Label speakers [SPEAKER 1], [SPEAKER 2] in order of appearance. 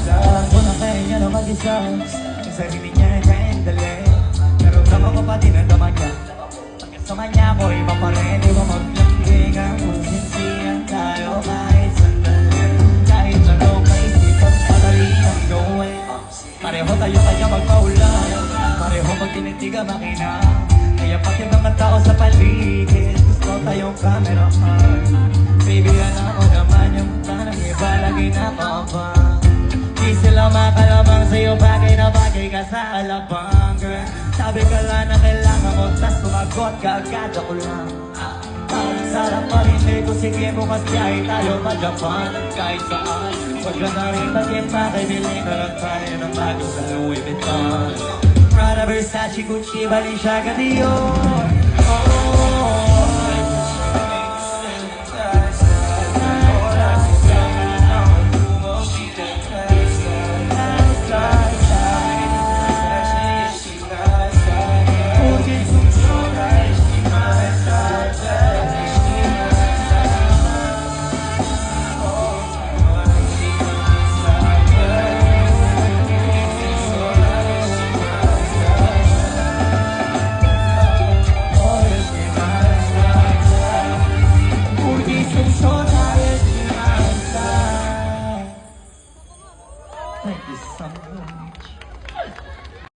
[SPEAKER 1] Alam ko na kaya niya na mag-isa. Yung sarili niya na dali. Pero tama ko pa din ang damag niya. Pagkasama niya ako, iba pa rin. Di ba maglandigan kung sinsiyan tayo kahit sandali. Kahit anong maisipan, madali ang gawin. Pareho tayo kaya magpaulan. Pareho magtinitiga makina. Kaya pati mga tao sa paligid, gusto tayong cameraman. Baby, alam ko naman yung tanang iba lagi nakabang. Di sila makalamang sa'yo, bagay na bagay ka sa alabang, girl. Sabi ka lang na kailangan mo, tas sumagot ka agad ako lang. Parang sarap marinig ko, sige bukas biyahe tayo pa Japan. Kahit saan, wag ka na rin mag-ipa, kay bilhin na lang tayo ng bago sa Louis Vuitton. Prada, Versace, Gucci, Balenciaga, Dior.